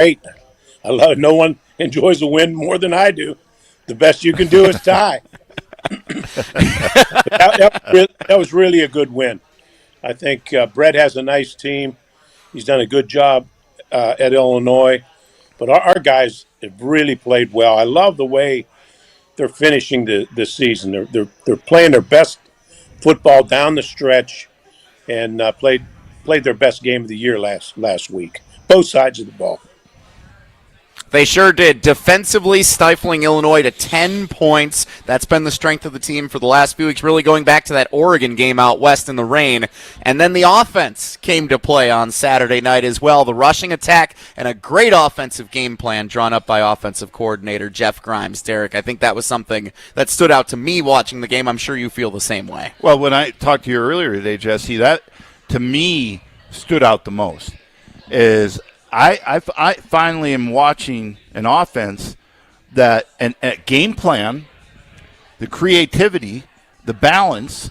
great. I love. No one enjoys a win more than I do. The best you can do is tie. That was really a good win. I think Brett has a nice team. He's done a good job at Illinois, but our guys have really played well. I love the way they're finishing the season. They're playing their best football down the stretch, and played their best game of the year last week. Both sides of the ball. They sure did. Defensively stifling Illinois to 10 points. That's been the strength of the team for the last few weeks, really going back to that Oregon game out west in the rain. And then the offense came to play on Saturday night as well. The rushing attack and a great offensive game plan drawn up by offensive coordinator Jeff Grimes. Derek, I think that was something that stood out to me watching the game. I'm sure you feel the same way. Well, when I talked to you earlier today, Jesse, that to me stood out the most is I finally am watching an offense that a game plan, the creativity, the balance,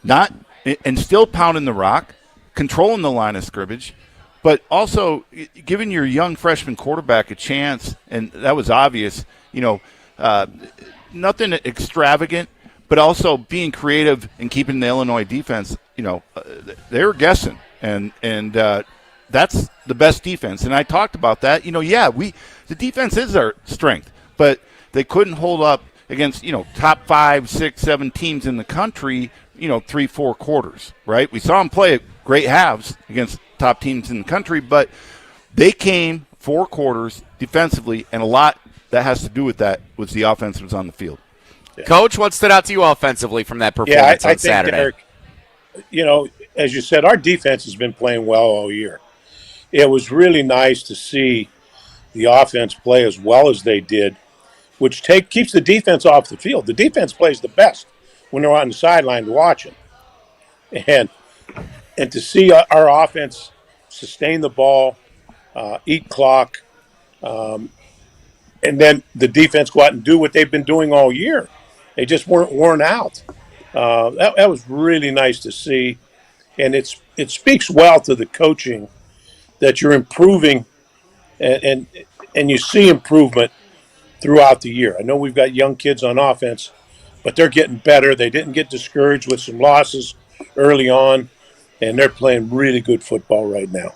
and still pounding the rock, controlling the line of scrimmage, but also giving your young freshman quarterback a chance, and that was obvious. Nothing extravagant, but also being creative and keeping the Illinois defense. They were guessing, and that's the best defense. And I talked about that. The defense is our strength, but they couldn't hold up against, top 5, 6, 7 teams in the country, 3-4 quarters, right? We saw them play at great halves against top teams in the country, but they came 4 quarters defensively, and a lot that has to do with that was the offense was on the field. Yeah. Coach, what stood out to you offensively from that performance on Saturday? Derek, as you said, our defense has been playing well all year. It was really nice to see the offense play as well as they did, which keeps the defense off the field. The defense plays the best when they're on the sideline watching. And to see our offense sustain the ball, eat clock, and then the defense go out and do what they've been doing all year. They just weren't worn out. That was really nice to see. And it speaks well to the coaching that you're improving and you see improvement throughout the year. I know we've got young kids on offense, but they're getting better. They didn't get discouraged with some losses early on, and they're playing really good football right now.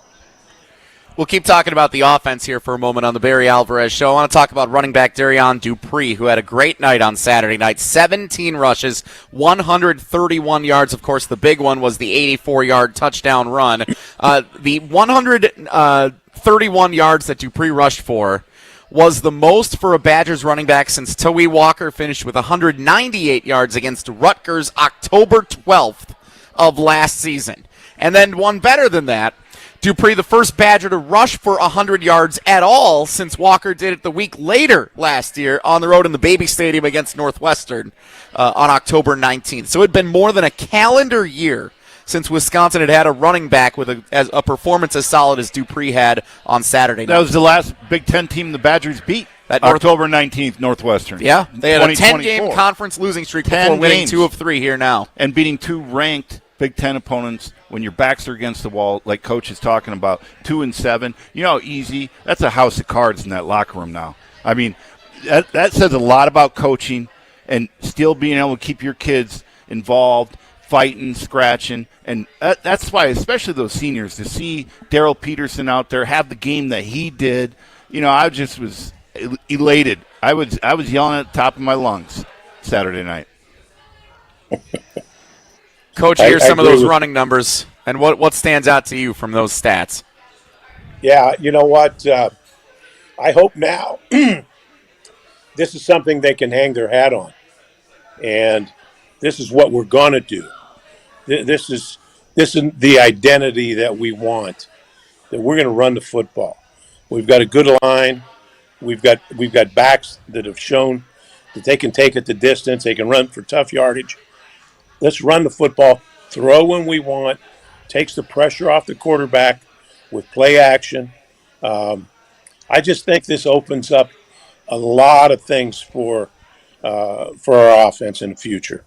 We'll keep talking about the offense here for a moment on the Barry Alvarez Show. I want to talk about running back Darian Dupree, who had a great night on Saturday night. 17 rushes, 131 yards. Of course, the big one was the 84-yard touchdown run. The 131 yards that Dupree rushed for was the most for a Badgers running back since Tawee Walker finished with 198 yards against Rutgers October 12th of last season. And then one better than that, Dupree, the first Badger to rush for 100 yards at all since Walker did it the week later last year on the road in the Baby Stadium against Northwestern on October 19th. So it had been more than a calendar year since Wisconsin had a running back with a performance as solid as Dupree had on Saturday night. That was the last Big Ten team the Badgers beat. October 19th, Northwestern. Yeah, they had a 10-game conference losing streak before winning 2 of 3 here now. And beating 2 ranked Big Ten opponents when your backs are against the wall, like Coach is talking about, 2-7. You know how easy? That's a house of cards in that locker room now. I mean, that says a lot about coaching and still being able to keep your kids involved, fighting, scratching. And that's why, especially those seniors, to see Darrell Peterson out there have the game that he did, I just was elated. I was yelling at the top of my lungs Saturday night. Coach, here's some of those running numbers, and what stands out to you from those stats? Yeah, you know what? I hope now this is something they can hang their hat on, and this is what we're going to do. This is the identity that we want, that we're going to run the football. We've got a good line. We've got backs that have shown that they can take it the distance. They can run for tough yardage. Let's run the football, throw when we want, takes the pressure off the quarterback with play action. I just think this opens up a lot of things for our offense in the future.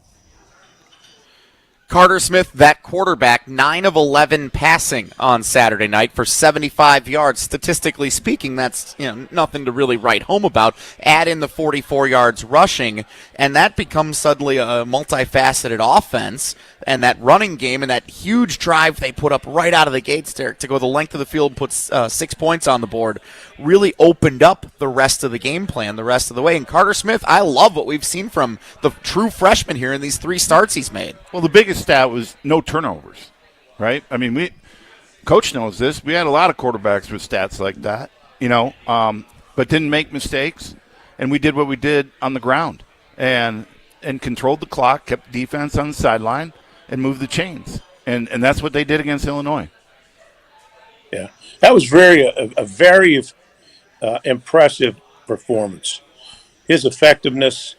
Carter Smith, that quarterback, 9 of 11 passing on Saturday night for 75 yards. Statistically speaking, that's nothing to really write home about. Add in the 44 yards rushing, and that becomes suddenly a multifaceted offense. And that running game and that huge drive they put up right out of the gates, Derek, to go the length of the field and put 6 points on the board, really opened up the rest of the game plan the rest of the way. And Carter Smith, I love what we've seen from the true freshman here in these 3 starts he's made. Well, the biggest stat was no turnovers, right? I mean, Coach knows this. We had a lot of quarterbacks with stats like that, but didn't make mistakes, and we did what we did on the ground and controlled the clock, kept defense on the sideline, and moved the chains. And that's what they did against Illinois. Yeah, that was a very impressive performance. His effectiveness,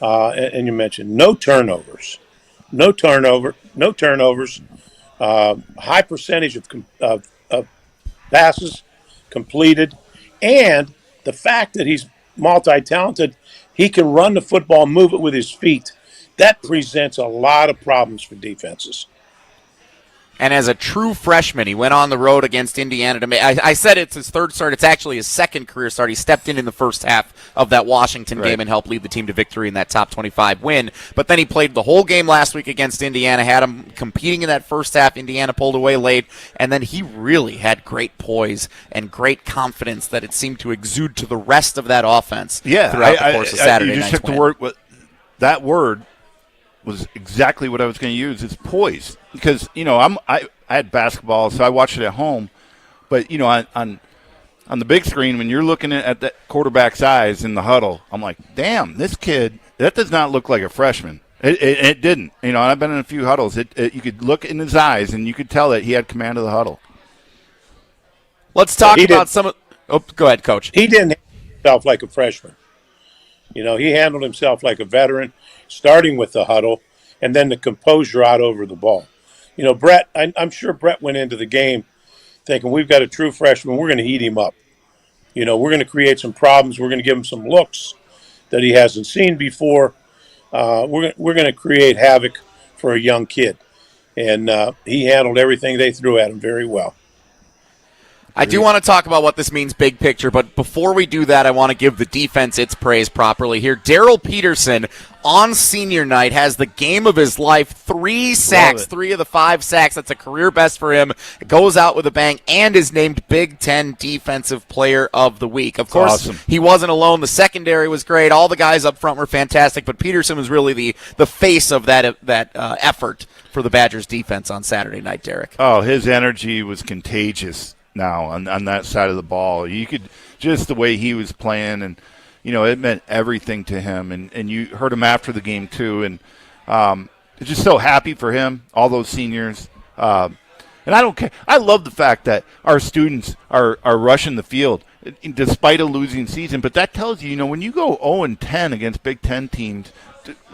and you mentioned no turnovers, high percentage of passes completed, and the fact that he's multi-talented, he can run the football, move it with his feet. That presents a lot of problems for defenses. And as a true freshman, he went on the road against Indiana to make. I said it's his 3rd start. It's actually his 2nd career start. He stepped in the first half of that Washington game and helped lead the team to victory in that top 25 win. But then he played the whole game last week against Indiana, had him competing in that first half. Indiana pulled away late, and then he really had great poise and great confidence that it seemed to exude to the rest of that offense throughout the course of Saturday night's win. You just took the word. That word was exactly what I was going to use. It's poise. Because, I had basketball, so I watched it at home. But, on the big screen, when you're looking at that quarterback's eyes in the huddle, I'm like, damn, this kid, that does not look like a freshman. It didn't. I've been in a few huddles. You could look in his eyes, and you could tell that he had command of the huddle. Let's talk about some of – go ahead, Coach. He didn't handle himself like a freshman. He handled himself like a veteran, starting with the huddle, and then the composure out over the ball. Brett, I'm sure Brett went into the game thinking we've got a true freshman. We're going to heat him up. We're going to create some problems. We're going to give him some looks that he hasn't seen before. We're going to create havoc for a young kid. And he handled everything they threw at him very well. I do want to talk about what this means big picture, but before we do that, I want to give the defense its praise properly here. Daryl Peterson on senior night has the game of his life, 3 sacks, 3 of the 5 sacks. That's a career best for him. Goes out with a bang and is named Big Ten Defensive Player of the Week. Of course, awesome. He wasn't alone. The secondary was great. All the guys up front were fantastic, but Peterson was really the face of that effort for the Badgers defense on Saturday night, Derek. Oh, his energy was contagious. Now on that side of the ball, you could just the way he was playing, and it meant everything to him. And you heard him after the game too, and just so happy for him, all those seniors. And I don't care. I love the fact that our students are rushing the field despite a losing season. But that tells you, when you go 0-10 against Big Ten teams,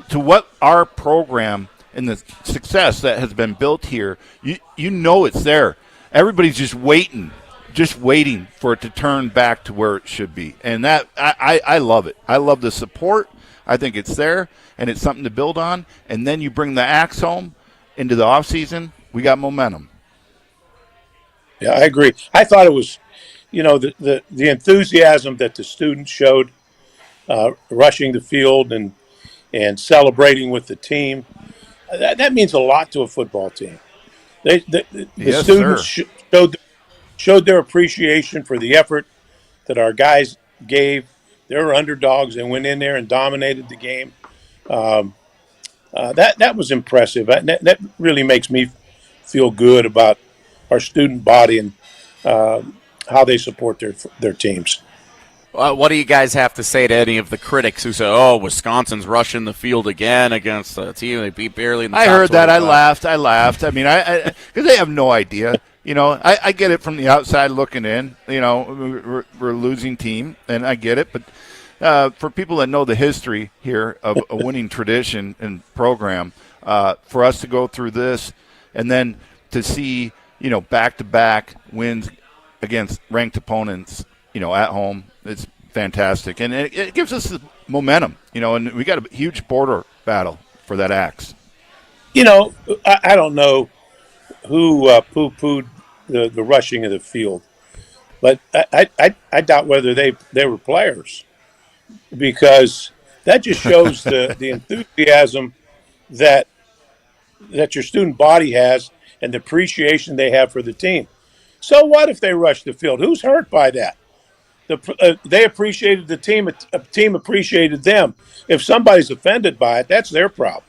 to what our program and the success that has been built here, it's there. Everybody's just waiting for it to turn back to where it should be. And that I love it. I love the support. I think it's there, and it's something to build on. And then you bring the axe home into the offseason, we got momentum. Yeah, I agree. I thought it was, the enthusiasm that the students showed rushing the field and celebrating with the team. That means a lot to a football team. The yes, students showed their appreciation for the effort that our guys gave. They were underdogs. They went in there and dominated the game. That was impressive. That really makes me feel good about our student body and how they support their teams. What do you guys have to say to any of the critics who say, "Oh, Wisconsin's rushing the field again against a team they beat barely"? In the I top heard that. 25. I laughed. I mean, because they have no idea. I get it from the outside looking in. We're a losing team, and I get it. But for people that know the history here of a winning tradition and program, for us to go through this and then to see back-to-back wins against ranked opponents, at home. It's fantastic, and it gives us the momentum, and we got a huge border battle for that axe. You know, I don't know who poo-pooed the rushing of the field, but I doubt whether they were players, because that just shows the enthusiasm that your student body has and the appreciation they have for the team. So what if they rush the field? Who's hurt by that? They appreciated the team. A team appreciated them. If somebody's offended by it, that's their problem.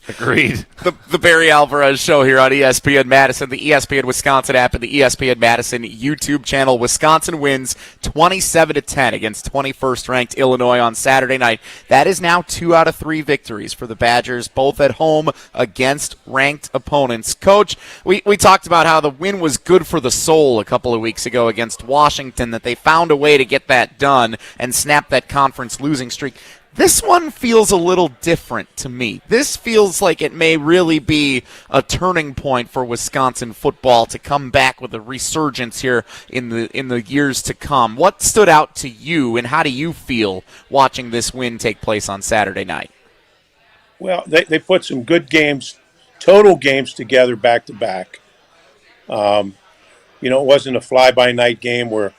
Agreed. The Barry Alvarez Show here on ESPN Madison, the ESPN Wisconsin app, and the ESPN Madison YouTube channel. Wisconsin wins 27-10 against 21st-ranked Illinois on Saturday night. That is now 2 out of 3 victories for the Badgers, both at home against ranked opponents. Coach, we talked about how the win was good for the soul a couple of weeks ago against Washington, that they found a way to get that done and snap that conference losing streak. This one feels a little different to me. This feels like it may really be a turning point for Wisconsin football to come back with a resurgence here in the years to come. What stood out to you, and how do you feel watching this win take place on Saturday night? Well, they put some good games, total games together back to back. It wasn't a fly-by-night game where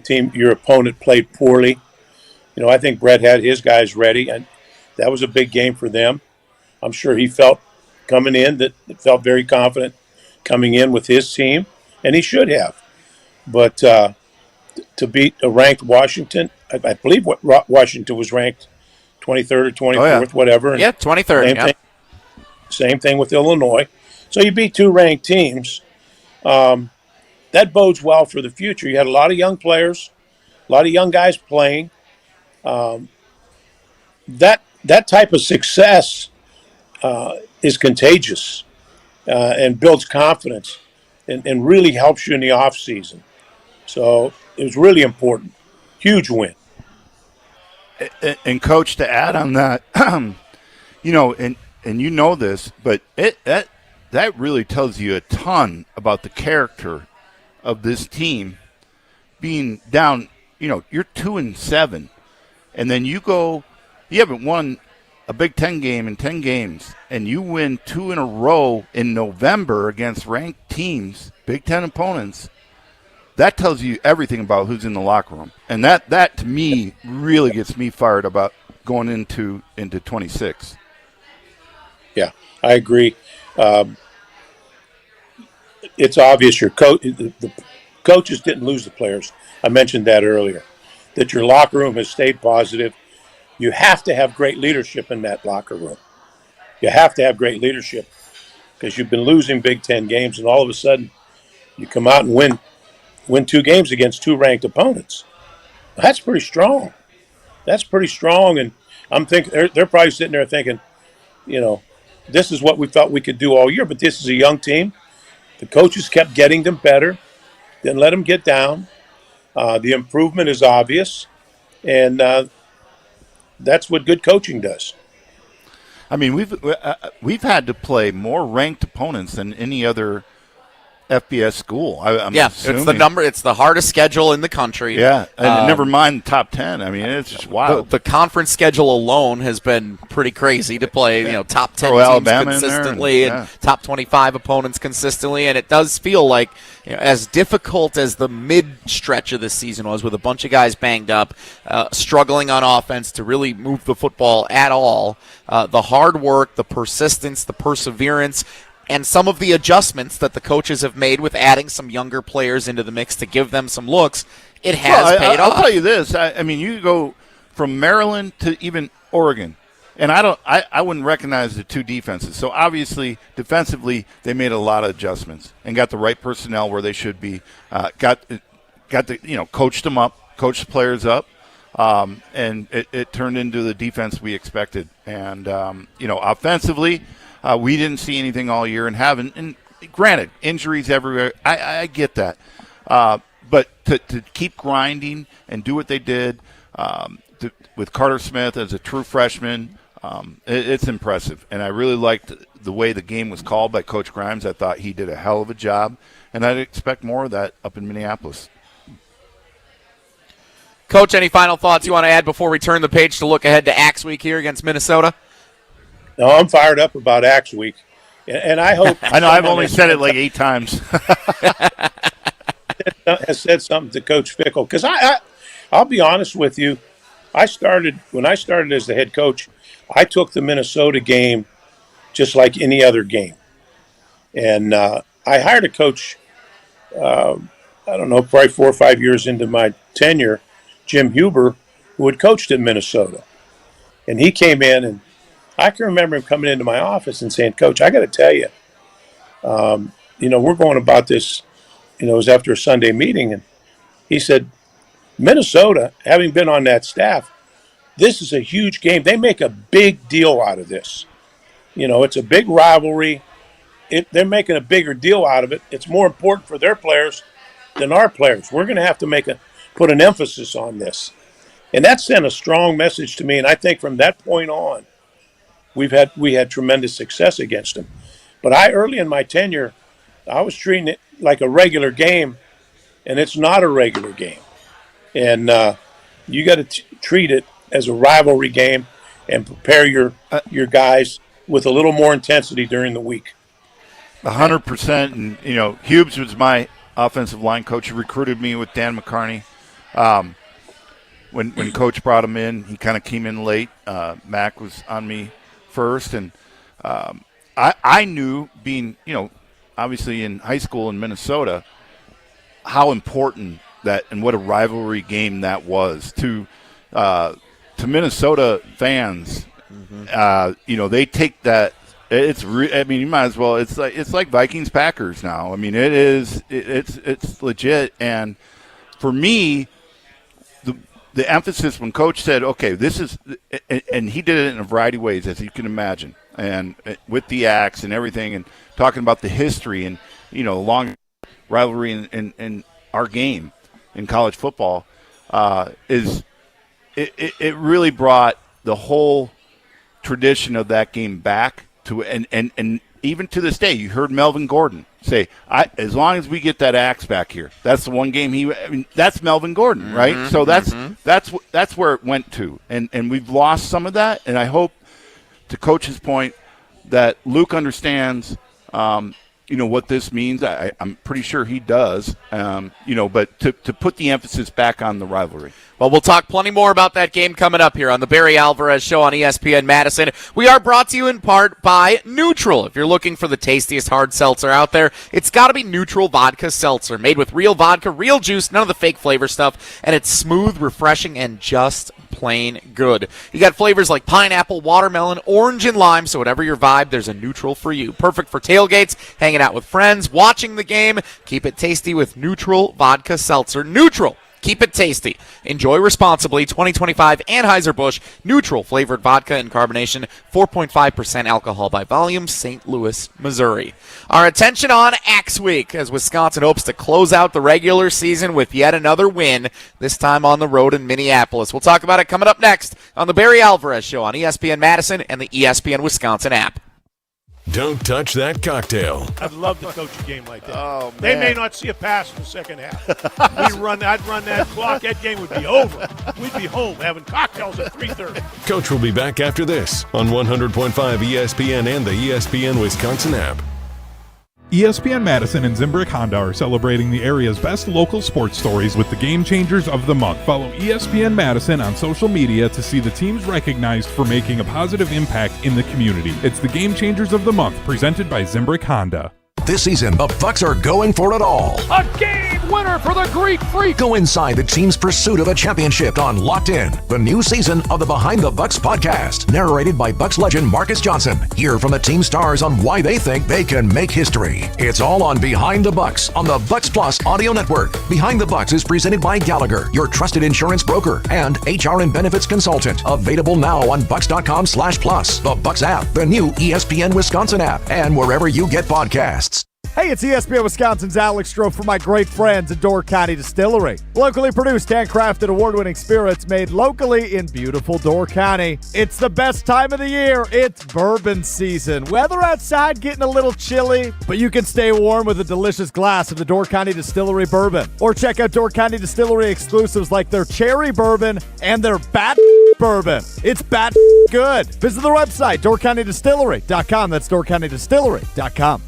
your opponent played poorly. I think Brett had his guys ready, and that was a big game for them. I'm sure he felt coming in that felt very confident coming in with his team, and he should have. But to beat a ranked Washington, I believe Washington was ranked 23rd or 24th, whatever. Yeah, 23rd. Same thing with Illinois. So you beat 2 ranked teams. That bodes well for the future. You had a lot of young players, a lot of young guys playing. That type of success is contagious and builds confidence and really helps you in the off season. So it was really important. Huge win. And Coach, to add on that, and you know this, but that really tells you a ton about the character of this team being down. You're 2-7. And then you haven't won a Big Ten game in 10 games, and you win 2 in a row in November against ranked teams, Big Ten opponents. That tells you everything about who's in the locker room. And that to me really gets me fired about going into 26. Yeah, I agree. It's obvious the coaches didn't lose the players. I mentioned that earlier. That your locker room has stayed positive. You have to have great leadership in that locker room. You have to have great leadership, because you've been losing Big Ten games, and all of a sudden you come out and win 2 games against 2 ranked opponents. That's pretty strong. And I'm thinking they're probably sitting there thinking, this is what we thought we could do all year, but this is a young team. The coaches kept getting them better, didn't let them get down. The improvement is obvious, and that's what good coaching does. I mean, we've had to play more ranked opponents than any other FBS school. I'm assuming. It's the number. It's the hardest schedule in the country. Yeah, and never mind top 10. I mean, it's just wild. The conference schedule alone has been pretty crazy to play. Top 10 teams Alabama consistently and top 25 opponents consistently, and it does feel like as difficult as the mid stretch of this season was, with a bunch of guys banged up, struggling on offense to really move the football at all. The hard work, the persistence, the perseverance, and some of the adjustments that the coaches have made with adding some younger players into the mix to give them some looks, it has paid off. I'll tell you this. I mean, you go from Maryland to even Oregon, and I wouldn't recognize the 2 defenses. So obviously, defensively, they made a lot of adjustments and got the right personnel where they should be. Got the coached them up, coached the players up, and it turned into the defense we expected. And offensively, we didn't see anything all year and haven't. And granted, injuries everywhere. I get that. But to keep grinding and do what they did with Carter Smith as a true freshman, it's impressive. And I really liked the way the game was called by Coach Grimes. I thought he did a hell of a job. And I'd expect more of that up in Minneapolis. Coach, any final thoughts you want to add before we turn the page to look ahead to Axe Week here against Minnesota? No, I'm fired up about Axe Week, and I hope I know I've only said it like 8 times. has said something to Coach Fickell, because I'll be honest with you. When I started as the head coach, I took the Minnesota game just like any other game, and I hired a coach. I don't know, probably 4 or 5 years into my tenure, Jim Huber, who had coached in Minnesota, and he came in, and I can remember him coming into my office and saying, "Coach, I got to tell you, we're going about this." It was after a Sunday meeting, and he said, Minnesota, having been on that staff, this is a huge game. They make a big deal out of this. It's a big rivalry. They're making a bigger deal out of it. It's more important for their players than our players. We're going to have to put an emphasis on this. And that sent a strong message to me, and I think from that point on, we had tremendous success against them. But early in my tenure, I was treating it like a regular game, and it's not a regular game. And you got to treat it as a rivalry game and prepare your guys with a little more intensity during the week. 100%. And, Hubes was my offensive line coach. He recruited me with Dan McCarney. When Coach brought him in, he kind of came in late. Mac was on me first. And I knew, being, obviously in high school in Minnesota, how important that and what a rivalry game that was to Minnesota fans. Mm-hmm. They take that. You might as well. It's like Vikings Packers now. I mean, it's legit. And for me, the emphasis when Coach said, "Okay, this is," and he did it in a variety of ways, as you can imagine, and with the axe and everything, and talking about the history and long rivalry in our game in college football, it really brought the whole tradition of that game back to and even to this day, you heard Melvin Gordon say, as long as we get that axe back here, that's the one game that's Melvin Gordon, right? Mm-hmm, so that's where it went to, and we've lost some of that, and I hope, to Coach's point, that Luke understands, what this means. I'm pretty sure he does, but to put the emphasis back on the rivalry. Well, we'll talk plenty more about that game coming up here on the Barry Alvarez Show on ESPN Madison. We are brought to you in part by Neutral. If you're looking for the tastiest hard seltzer out there, it's got to be Neutral Vodka Seltzer. Made with real vodka, real juice, none of the fake flavor stuff, and it's smooth, refreshing, and just plain good. You got flavors like pineapple, watermelon, orange, and lime, so whatever your vibe, there's a Neutral for you. Perfect for tailgates, hanging out with friends, watching the game. Keep it tasty with Neutral Vodka Seltzer. Neutral. Keep it tasty. Enjoy responsibly. 2025 Anheuser-Busch Neutral flavored vodka and carbonation, 4.5% alcohol by volume, St. Louis, Missouri. Our attention on Axe Week as Wisconsin hopes to close out the regular season with yet another win, this time on the road in Minneapolis. We'll talk about it coming up next on the Barry Alvarez Show on ESPN Madison and the ESPN Wisconsin app. Don't touch that cocktail. I'd love to coach a game like that. Oh, man. They may not see a pass in the second half. I'd run that clock. That game would be over. We'd be home having cocktails at 3:30. Coach will be back after this on 100.5 ESPN and the ESPN Wisconsin app. ESPN Madison and Zimbrick Honda are celebrating the area's best local sports stories with the Game Changers of the Month. Follow ESPN Madison on social media to see the teams recognized for making a positive impact in the community. It's the Game Changers of the Month, presented by Zimbrick Honda. This season, the Bucks are going for it all. A game winner for the Greek Freak. Go inside the team's pursuit of a championship on Locked In, the new season of the Behind the Bucks podcast, narrated by Bucks legend Marcus Johnson. Hear from the team stars on why they think they can make history. It's all on Behind the Bucks on the Bucks Plus audio network. Behind the Bucks is presented by Gallagher, your trusted insurance broker and HR and benefits consultant. Available now on bucks.com/plus, the Bucks app, the new ESPN Wisconsin app, and wherever you get podcasts. Hey, it's ESPN Wisconsin's Alex Stroh for my great friends at Door County Distillery. Locally produced, handcrafted, award-winning spirits made locally in beautiful Door County. It's the best time of the year. It's bourbon season. Weather outside getting a little chilly, but you can stay warm with a delicious glass of the Door County Distillery bourbon. Or check out Door County Distillery exclusives like their cherry bourbon and their bat bourbon. It's bat good. Visit the website, DoorCountyDistillery.com. That's DoorCountyDistillery.com.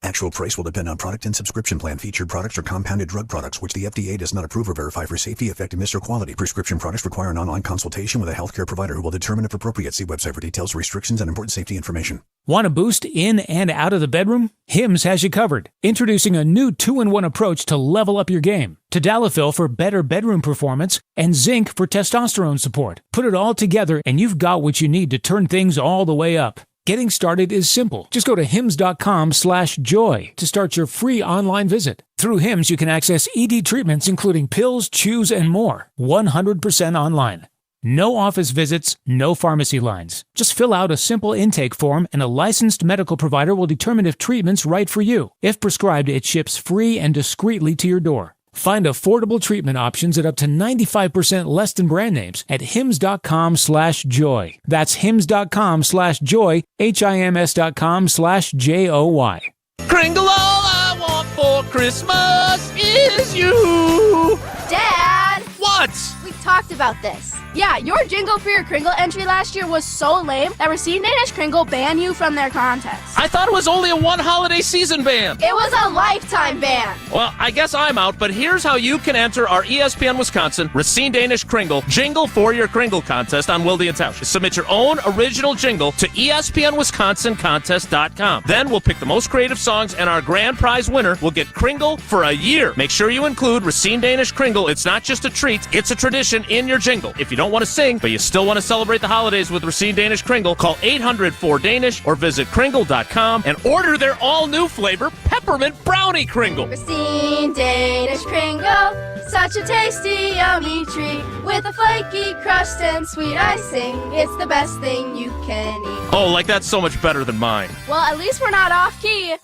Actual price will depend on product and subscription plan. Featured products are compounded drug products, which the FDA does not approve or verify for safety, effectiveness, or quality. Prescription products require an online consultation with a healthcare provider who will determine if appropriate. See website for details, restrictions, and important safety information. Want a boost in and out of the bedroom? Hims has you covered. Introducing a new 2-in-1 approach to level up your game. Tadalafil for better bedroom performance and zinc for testosterone support. Put it all together and you've got what you need to turn things all the way up. Getting started is simple. Just go to hims.com/joy to start your free online visit. Through Hims, you can access ED treatments including pills, chews, and more. 100% online. No office visits, no pharmacy lines. Just fill out a simple intake form and a licensed medical provider will determine if treatment's right for you. If prescribed, it ships free and discreetly to your door. Find affordable treatment options at up to 95% less than brand names at hims.com/joy. That's hims.com/joy, HIMS.com/JOY. Kringle, all I want for Christmas is you. Dad! What? We talked about this. Yeah, your jingle for your Kringle entry last year was so lame that Racine Danish Kringle banned you from their contest. I thought it was only a one holiday season ban. It was a lifetime ban. Well, I guess I'm out, but here's how you can enter our ESPN Wisconsin Racine Danish Kringle Jingle for Your Kringle contest on Wilde and Tausch. Submit your own original jingle to ESPNWisconsinContest.com. Then we'll pick the most creative songs, and our grand prize winner will get Kringle for a year. Make sure you include Racine Danish Kringle. It's not just a treat, it's a tradition in your jingle. If you don't want to sing, but you still want to celebrate the holidays with Racine Danish Kringle, call 800-4DANISH or visit Kringle.com and order their all-new flavor, Peppermint Brownie Kringle. Racine Danish Kringle, such a tasty, yummy treat with a flaky crust and sweet icing. It's the best thing you can eat. Oh, like that's so much better than mine. Well, at least we're not off key.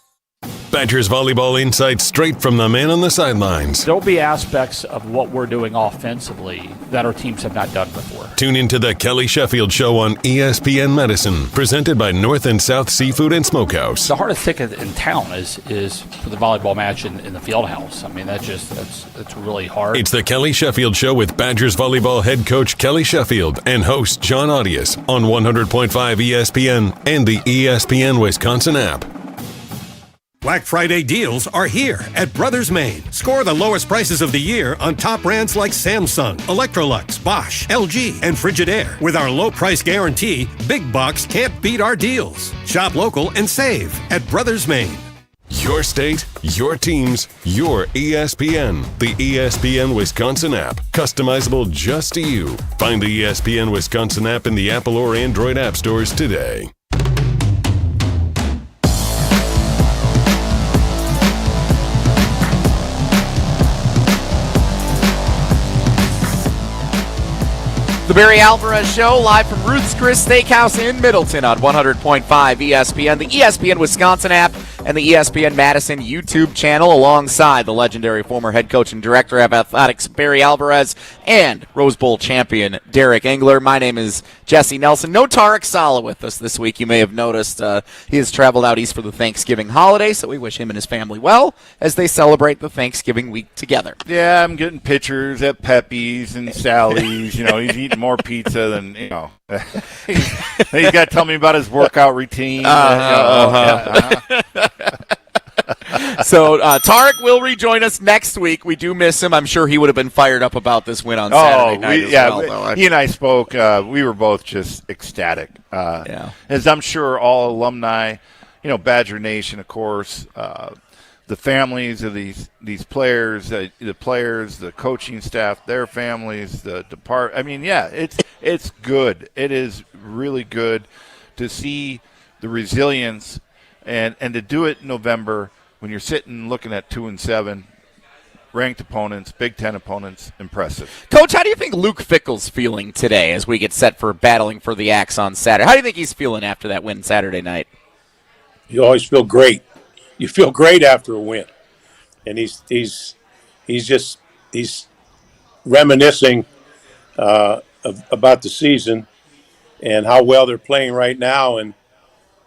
Badgers volleyball insights straight from the man on the sidelines. There'll be aspects of what we're doing offensively that our teams have not done before. Tune into the Kelly Sheffield Show on ESPN Madison, presented by North and South Seafood and Smokehouse. The hardest ticket in town is for the volleyball match in the field house. I mean, that's really hard. It's the Kelly Sheffield Show with Badgers volleyball head coach Kelly Sheffield and host John Audius on 100.5 ESPN and the ESPN Wisconsin app. Black Friday deals are here at Brothers Maine. Score the lowest prices of the year on top brands like Samsung, Electrolux, Bosch, LG, and Frigidaire. With our low price guarantee, Big Box can't beat our deals. Shop local and save at Brothers Maine. Your state, your teams, your ESPN. The ESPN Wisconsin app. Customizable just to you. Find the ESPN Wisconsin app in the Apple or Android app stores today. The Barry Alvarez Show, live from Ruth's Chris Steakhouse in Middleton on 100.5 ESPN, the ESPN Wisconsin app, and the ESPN Madison YouTube channel, alongside the legendary former head coach and director of athletics, Barry Alvarez, and Rose Bowl champion, Derek Engler. My name is Jesse Nelson. No Tarek Sala with us this week. You may have noticed he has traveled out east for the Thanksgiving holiday, so we wish him and his family well as they celebrate the Thanksgiving week together. Yeah, I'm getting pictures at Pepe's and Sally's. You know, he's eating more pizza than, you know. He's got to tell me about his workout routine. So Tarek will rejoin us next week. We do miss him. I'm sure he would have been fired up about this win on Saturday night as well. He and I spoke. We were both just ecstatic. As I'm sure all alumni, you know, Badger Nation, of course, the families of these players, the players, the coaching staff, their families, the depart. I mean, yeah, it's good. It is really good to see the resilience and to do it in November when you're sitting looking at 2-7, ranked opponents, Big Ten opponents. Impressive. Coach, how do you think Luke Fickell's feeling today as we get set for battling for the Axe on Saturday? How do you think he's feeling after that win Saturday night? You always feel great. You feel great after a win, and he's reminiscing about the season and how well they're playing right now, and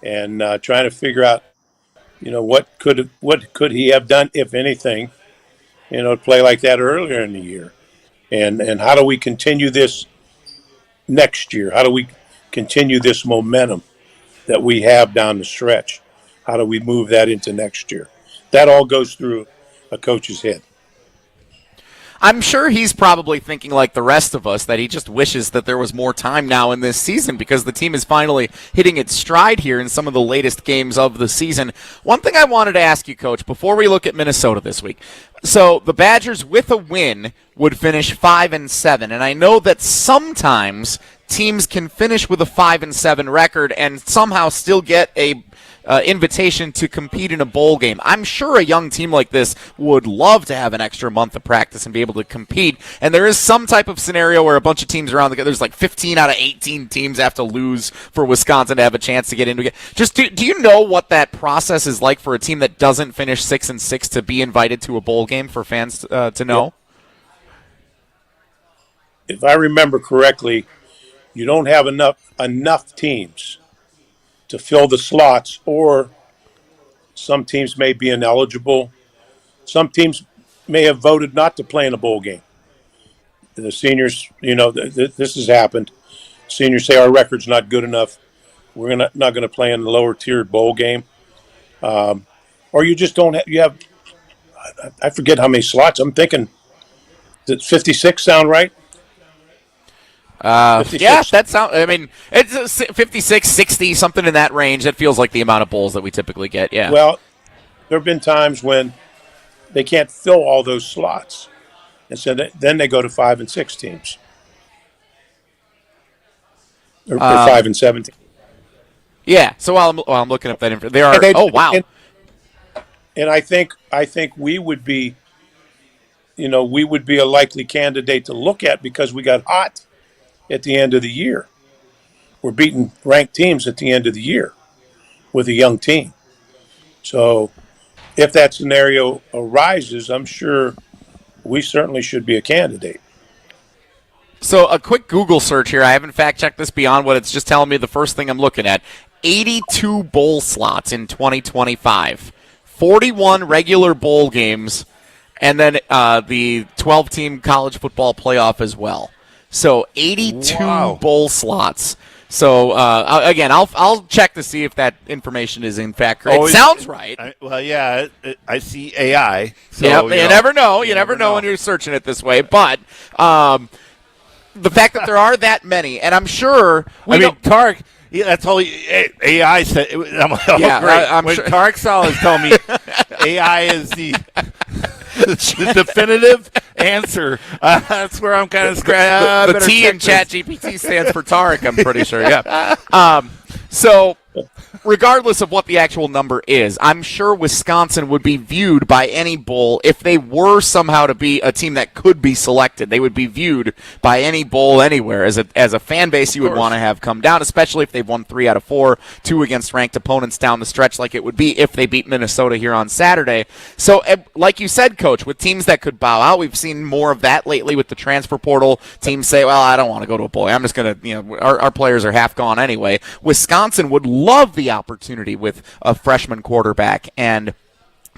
trying to figure out, you know, what could he have done, if anything, you know, to play like that earlier in the year, and how do we continue this next year? How do we continue this momentum that we have down the stretch? How do we move that into next year? That all goes through a coach's head. I'm sure he's probably thinking like the rest of us that he just wishes that there was more time now in this season because the team is finally hitting its stride here in some of the latest games of the season. One thing I wanted to ask you, Coach, before we look at Minnesota this week. So the Badgers with a win would finish 5-7, and I know that sometimes teams can finish with a 5-7 record and somehow still get a invitation to compete in a bowl game. I'm sure a young team like this would love to have an extra month of practice and be able to compete. And there is some type of scenario where a bunch of teams around there's like 15 out of 18 teams have to lose for Wisconsin to have a chance to get into it. Just do you know what that process is like for a team that doesn't finish 6-6 to be invited to a bowl game for fans to know? If I remember correctly, you don't have enough teams to fill the slots, or some teams may be ineligible. Some teams may have voted not to play in a bowl game. The seniors, this has happened. Seniors say our record's not good enough. We're not going to play in the lower tiered bowl game. Or you just don't have, I forget how many slots. I'm thinking, does 56 sound right? Yeah, that sounds. I mean, it's 56, 60, something in that range. That feels like the amount of bowls that we typically get. Yeah. Well, there have been times when they can't fill all those slots, and so then they go to 5 and 6 teams, or 5 and 7 teams. Yeah. So while I'm looking up that information, there are. Oh wow. And I think we would be, a likely candidate to look at because we got hot at the end of the year. We're beating ranked teams at the end of the year with a young team. So if that scenario arises, I'm sure we certainly should be a candidate. So a quick Google search here. I haven't fact-checked this beyond what it's just telling me the first thing I'm looking at. 82 bowl slots in 2025. 41 regular bowl games, and then the 12-team college football playoff as well. So 82 bowl slots. So again, I'll check to see if that information is in fact correct. It sounds right. I see AI. So, yep, you never know. You never know when you're searching it this way. But the fact that there are that many, and I'm sure Tarek. Yeah, that's all AI said. I'm like, great. I'm when sure. Tarek Sal is telling me AI is the definitive answer, that's where I'm kind of scratching. The T in ChatGPT stands for Tarek, I'm pretty sure, yeah. So regardless of what the actual number is, I'm sure Wisconsin would be viewed by any bowl if they were somehow to be a team that could be selected. They would be viewed by any bowl anywhere as a fan base you would want to have come down, especially if they've won 3 out of 4, 2 against ranked opponents down the stretch like it would be if they beat Minnesota here on Saturday. So like you said, Coach, with teams that could bow out, we've seen more of that lately with the transfer portal. Teams say, well, I don't want to go to a bowl. I'm just going to, our players are half gone anyway. Wisconsin would love the opportunity with a freshman quarterback and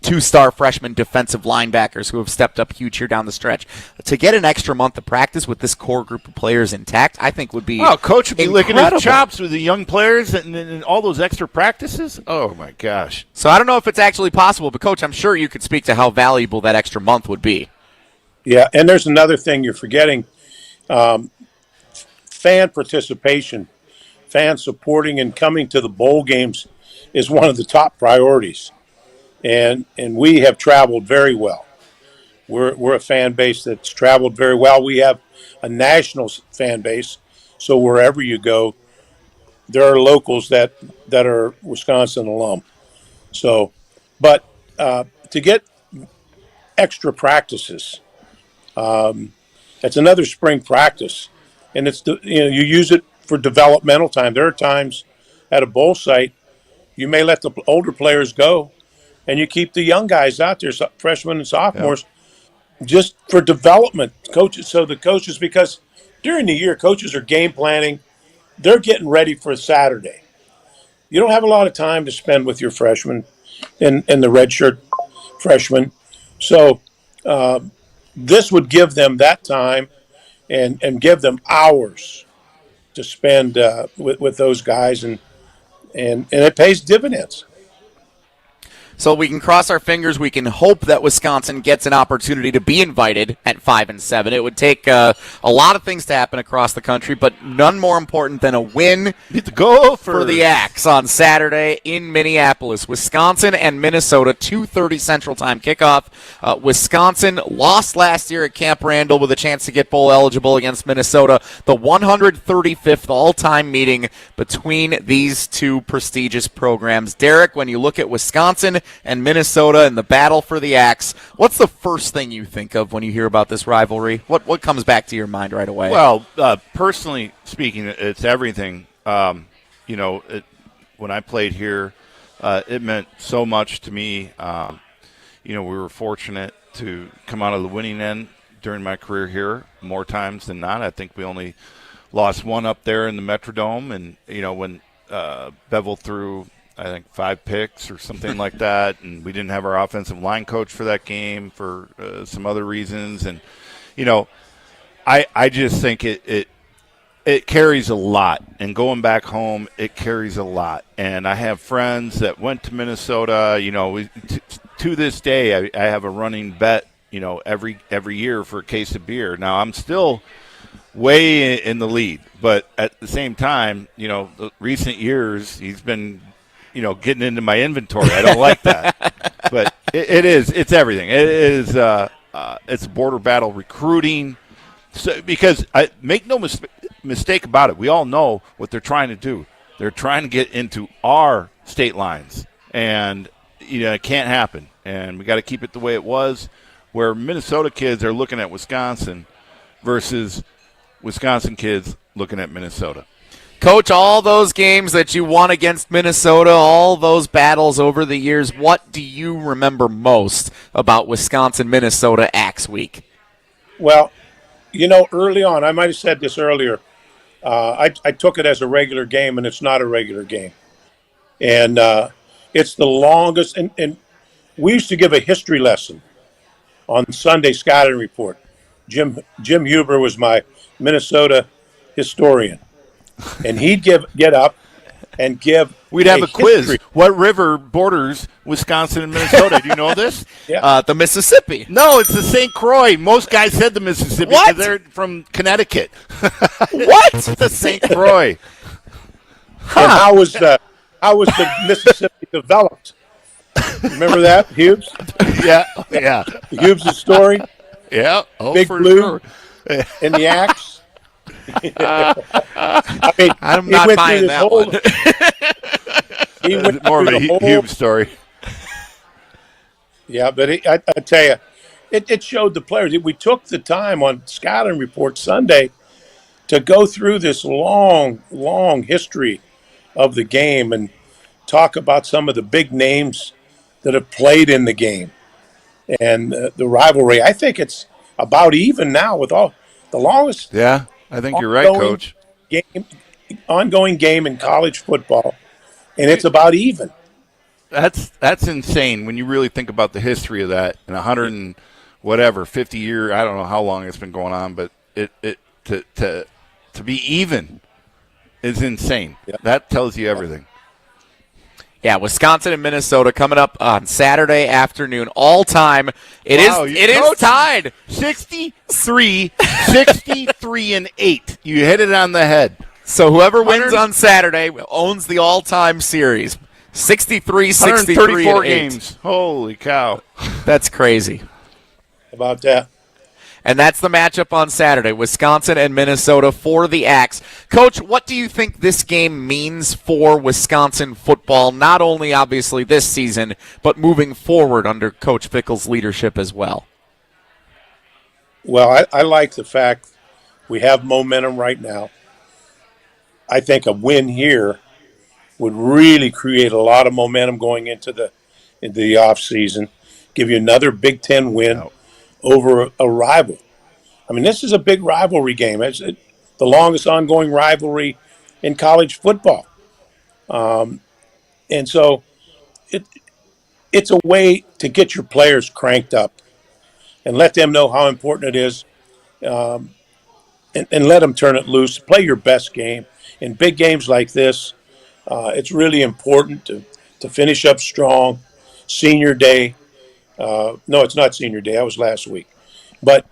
2-star freshman defensive linebackers who have stepped up huge here down the stretch. To get an extra month of practice with this core group of players intact, I think would be Coach would be incredible. licking his chops with the young players and all those extra practices. Oh, my gosh. So I don't know if it's actually possible, but, Coach, I'm sure you could speak to how valuable that extra month would be. Yeah, and there's another thing you're forgetting. Fan participation. Fans supporting and coming to the bowl games is one of the top priorities, and we have traveled very well. We're a fan base that's traveled very well. We have a national fan base, so wherever you go, there are locals that are Wisconsin alum. So, but to get extra practices, that's another spring practice, and it's you use it for developmental time. There are times at a bowl site you may let the older players go and you keep the young guys out there, freshmen and sophomores, just for development. Coaches, so the coaches, because during the year coaches are game planning, they're getting ready for Saturday. You don't have a lot of time to spend with your freshmen and the redshirt freshmen. So this would give them that time and give them hours to spend with those guys, and it pays dividends. So we can cross our fingers. We can hope that Wisconsin gets an opportunity to be invited at 5-7. It would take a lot of things to happen across the country, but none more important than a win for the Axe on Saturday in Minneapolis. Wisconsin and Minnesota, 2:30 Central Time kickoff. Wisconsin lost last year at Camp Randall with a chance to get bowl eligible against Minnesota. The 135th all-time meeting between these two prestigious programs. Derek, when you look at Wisconsin and Minnesota and the battle for the Axe, what's the first thing you think of when you hear about this rivalry? What comes back to your mind right away? Well, personally speaking, it's everything. When I played here, it meant so much to me. We were fortunate to come out of the winning end during my career here more times than not. I think we only lost one up there in the Metrodome, and when Bevel threw, I think, 5 picks or something like that, and we didn't have our offensive line coach for that game for some other reasons. And, I just think it carries a lot. And going back home, it carries a lot. And I have friends that went to Minnesota. To this day, I have a running bet, every year for a case of beer. Now, I'm still way in the lead, but at the same time, the recent years, he's been getting into my inventory. I don't like that. But it's everything. It is, it's a border battle recruiting. So, because make no mistake about it, we all know what they're trying to do. They're trying to get into our state lines. And, it can't happen. And we got to keep it the way it was, where Minnesota kids are looking at Wisconsin versus Wisconsin kids looking at Minnesota. Coach, all those games that you won against Minnesota, all those battles over the years, what do you remember most about Wisconsin-Minnesota Axe Week? Well, early on, I might have said this earlier, I took it as a regular game, and it's not a regular game. And it's the longest, and we used to give a history lesson on Sunday Scouting Report. Jim Huber was my Minnesota historian. And he'd get up and give. We'd have a quiz. What river borders Wisconsin and Minnesota? Do you know this? Yeah. The Mississippi. No, it's the St. Croix. Most guys said the Mississippi because they're from Connecticut. What? The St. Croix. Huh. And how was the Mississippi developed? Remember that, Hughes? Yeah. Hughes' story. Yeah. Big Blue and the Axe. I'm not buying that one. He went more of a Hughes story. Yeah, but I tell you, it showed the players. We took the time on Scouting Report Sunday to go through this long, long history of the game and talk about some of the big names that have played in the game and the rivalry. I think it's about even now with all the longest. Yeah. I think you're right, Coach. Ongoing game in college football, and it's about even. That's insane when you really think about the history of that. In 50 years, I don't know how long it's been going on, but to be even is insane. Yeah. That tells you everything. Yeah, Wisconsin and Minnesota coming up on Saturday afternoon, all time. It is tied 63-8. You hit it on the head. So whoever wins on Saturday owns the all-time series. 63-8 games. Holy cow. That's crazy. About that. And that's the matchup on Saturday, Wisconsin and Minnesota for the Axe. Coach, what do you think this game means for Wisconsin football, not only obviously this season, but moving forward under Coach Fickell's leadership as well? Well, I like the fact we have momentum right now. I think a win here would really create a lot of momentum going into the offseason, give you another Big Ten win over a rival. I mean, this is a big rivalry game. It's the longest ongoing rivalry in college football. And so it's a way to get your players cranked up and let them know how important it is. And and let them turn it loose. Play your best game. In big games like this, it's really important to finish up strong. Senior day. No, it's not senior day. That was last week. But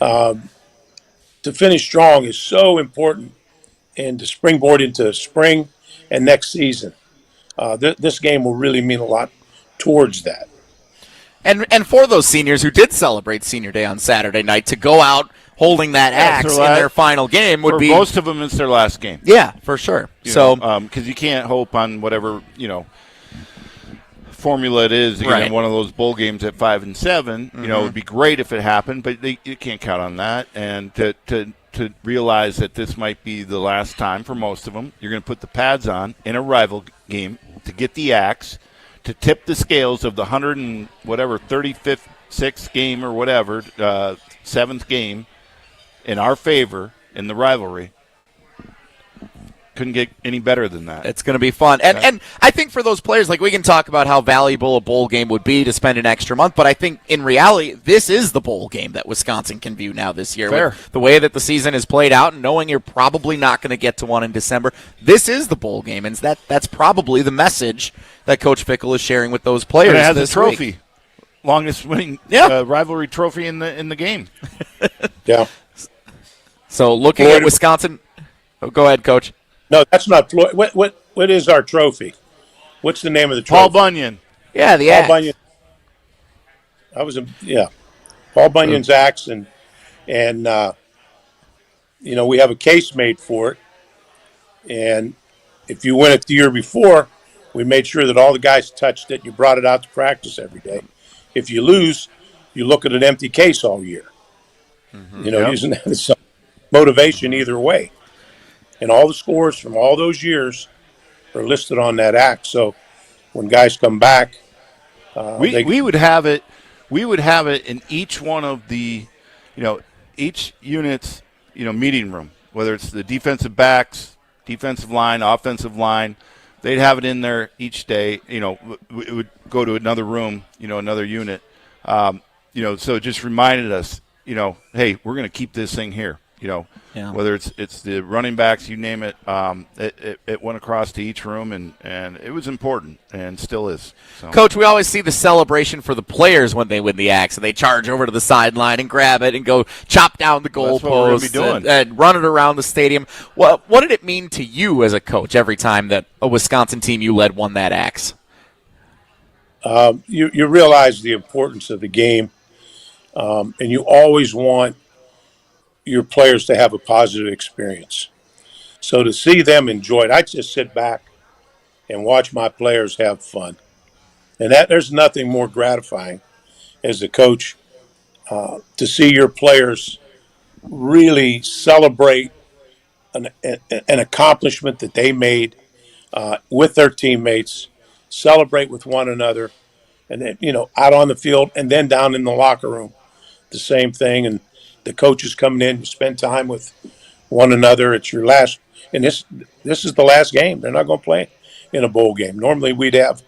to finish strong is so important, and to springboard into spring and next season. This game will really mean a lot towards that. And for those seniors who did celebrate Senior Day on Saturday night, to go out holding that axe in their final game would be... For most of them, it's their last game. Yeah, for sure. Because you can't hope on whatever, formula it is in one of those bowl games at 5 and 7. It would be great if it happened, but you can't count on that. And to realize that this might be the last time for most of them, you're going to put the pads on in a rival game to get the axe, to tip the scales of the 35th, 6th game or whatever, 7th game in our favor in the rivalry. Couldn't get any better than that. It's going to be fun. And I think for those players, we can talk about how valuable a bowl game would be to spend an extra month, but I think in reality, this is the bowl game that Wisconsin can view now this year. Fair. With the way that the season is played out and knowing you're probably not going to get to one in December, this is the bowl game, and that's probably the message that Coach Fickell is sharing with those players. And it has this a trophy. Week. Longest winning rivalry trophy in the game. Yeah. So looking at Wisconsin, go ahead, Coach. No, that's not Floyd. What is our trophy? What's the name of the trophy? Paul Bunyan. Yeah, the Paul axe. Bunyan. Paul Bunyan's axe, and we have a case made for it. And if you win it the year before, we made sure that all the guys touched it. You brought it out to practice every day. If you lose, you look at an empty case all year. Using that as some motivation either way. And all the scores from all those years are listed on that axe. So when guys come back, we would have it. We would have it in each one of the, each unit's, meeting room. Whether it's the defensive backs, defensive line, offensive line, they'd have it in there each day. It would go to another room, another unit. So it just reminded us, hey, we're going to keep this thing here. Whether it's the running backs, you name it, it went across to each room, and it was important, and still is. So. Coach, we always see the celebration for the players when they win the axe, and they charge over to the sideline and grab it and go chop down the goalposts and run it around the stadium. What did it mean to you as a coach every time that a Wisconsin team you led won that axe? You realize the importance of the game, and you always want your players to have a positive experience. So to see them enjoy it, I just sit back and watch my players have fun. And there's nothing more gratifying as a coach to see your players really celebrate an accomplishment that they made with their teammates, celebrate with one another, and then, out on the field and then down in the locker room, the same thing. And the coaches coming in, you spend time with one another. It's your last, and this is the last game. They're not going to play in a bowl game. Normally we'd have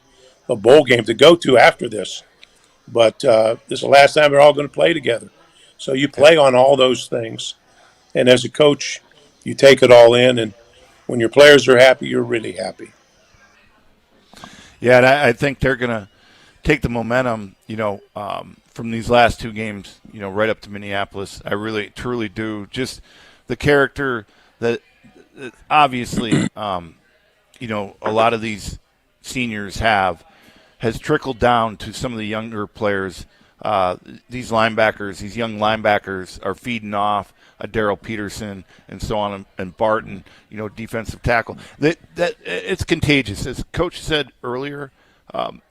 a bowl game to go to after this, but this is the last time they're all going to play together. So you play on all those things, and as a coach, you take it all in, and when your players are happy, you're really happy. Yeah, and I think they're going to take the momentum, from these last two games, right up to Minneapolis. I really, truly do. Just the character that obviously, a lot of these seniors has trickled down to some of the younger players. These young linebackers are feeding off Darrell Peterson and so on, and Barton, defensive tackle. That it's contagious. As Coach said earlier,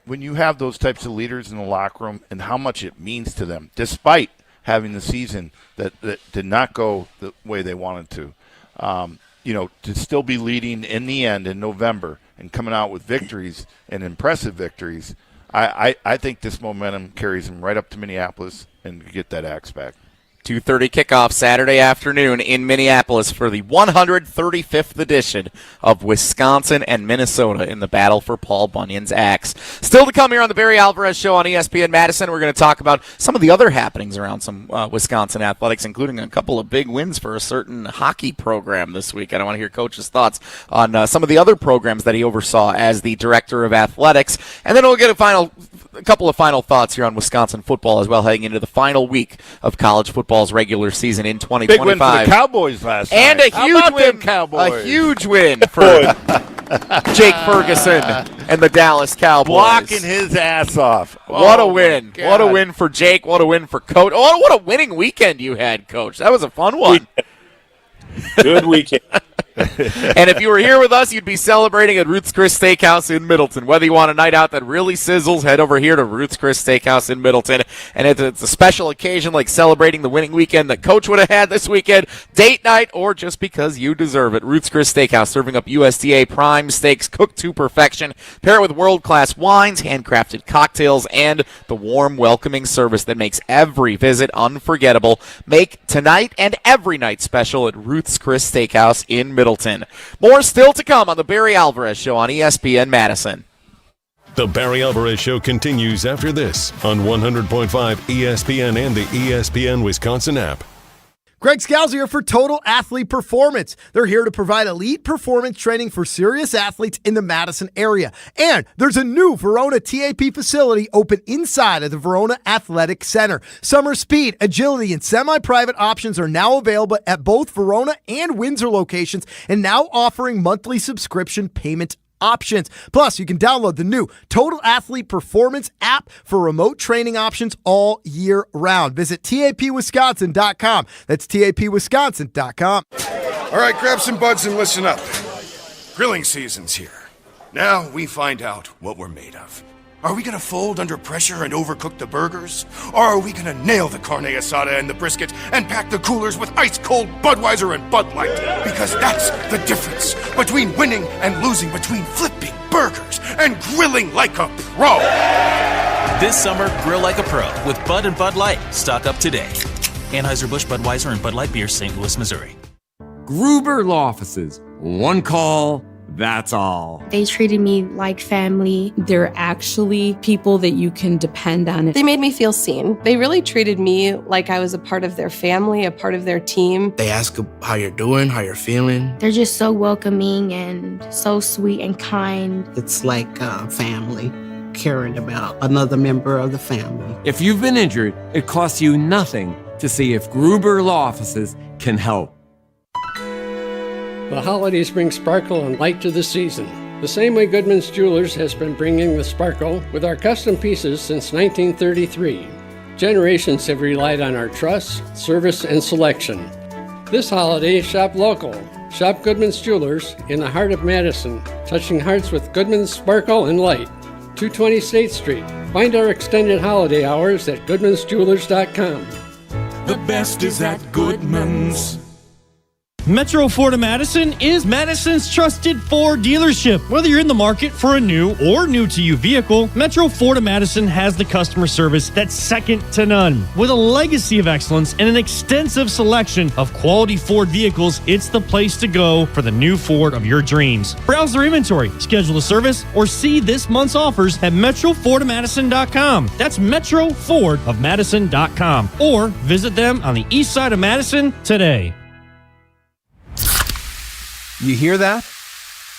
when you have those types of leaders in the locker room and how much it means to them, despite having the season that did not go the way they wanted to, to still be leading in the end in November and coming out with victories and impressive victories, I think this momentum carries them right up to Minneapolis and get that axe back. 2:30 kickoff Saturday afternoon in Minneapolis for the 135th edition of Wisconsin and Minnesota in the battle for Paul Bunyan's axe. Still to come here on the Barry Alvarez Show on ESPN Madison, we're going to talk about some of the other happenings around some Wisconsin athletics, including a couple of big wins for a certain hockey program this week. I want to hear Coach's thoughts on some of the other programs that he oversaw as the director of athletics. And then we'll get a couple of final thoughts here on Wisconsin football as well, heading into the final week of college football's regular season in 2025. Big win for the Cowboys last and night. A huge win for Jake Ferguson and the Dallas Cowboys. Blocking his ass off. What a win. What a win for Jake. What a win for Coach. Oh, what a winning weekend you had, Coach. That was a fun one. Good weekend. And if you were here with us, you'd be celebrating at Ruth's Chris Steakhouse in Middleton. Whether you want a night out that really sizzles, head over here to Ruth's Chris Steakhouse in Middleton. And if it's a special occasion like celebrating the winning weekend that Coach would have had this weekend, date night, or just because you deserve it, Ruth's Chris Steakhouse serving up USDA prime steaks cooked to perfection. Pair it with world-class wines, handcrafted cocktails, and the warm, welcoming service that makes every visit unforgettable. Make tonight and every night special at Ruth's Chris Steakhouse in Middleton. More still to come on the Barry Alvarez Show on ESPN Madison. The Barry Alvarez Show continues after this on 100.5 ESPN and the ESPN Wisconsin app. Greg Scalzi here for Total Athlete Performance. They're here to provide elite performance training for serious athletes in the Madison area. And there's a new Verona TAP facility open inside of the Verona Athletic Center. Summer speed, agility, and semi-private options are now available at both Verona and Windsor locations and now offering monthly subscription payment options. Plus, you can download the new Total Athlete Performance app for remote training options all year round. Visit tapwisconsin.com. That's tapwisconsin.com. All right, grab some buds and listen up. Grilling season's here. Now we find out what we're made of. Are we gonna fold under pressure and overcook the burgers? Or are we gonna nail the carne asada and the brisket and pack the coolers with ice-cold Budweiser and Bud Light? Because that's the difference between winning and losing, between flipping burgers and grilling like a pro. This summer, grill like a pro with Bud and Bud Light. Stock up today. Anheuser-Busch, Budweiser, and Bud Light Beer, St. Louis, Missouri. Gruber Law Offices. One call. That's all. They treated me like family. They're actually people that you can depend on. They made me feel seen. They really treated me like I was a part of their family, a part of their team. They ask how you're doing, how you're feeling. They're just so welcoming and so sweet and kind. It's like family, caring about another member of the family. If you've been injured, it costs you nothing to see if Gruber Law Offices can help. The holidays bring sparkle and light to the season. The same way Goodman's Jewelers has been bringing the sparkle with our custom pieces since 1933. Generations have relied on our trust, service, and selection. This holiday, shop local. Shop Goodman's Jewelers in the heart of Madison, touching hearts with Goodman's sparkle and light. 220 State Street. Find our extended holiday hours at goodmansjewelers.com. The best is at Goodman's. Metro Ford of Madison is Madison's trusted Ford dealership. Whether you're in the market for a new or new-to-you vehicle, Metro Ford of Madison has the customer service that's second to none. With a legacy of excellence and an extensive selection of quality Ford vehicles, it's the place to go for the new Ford of your dreams. Browse their inventory, schedule a service, or see this month's offers at metrofordofmadison.com. That's metrofordofmadison.com. Or visit them on the east side of Madison today. You hear that?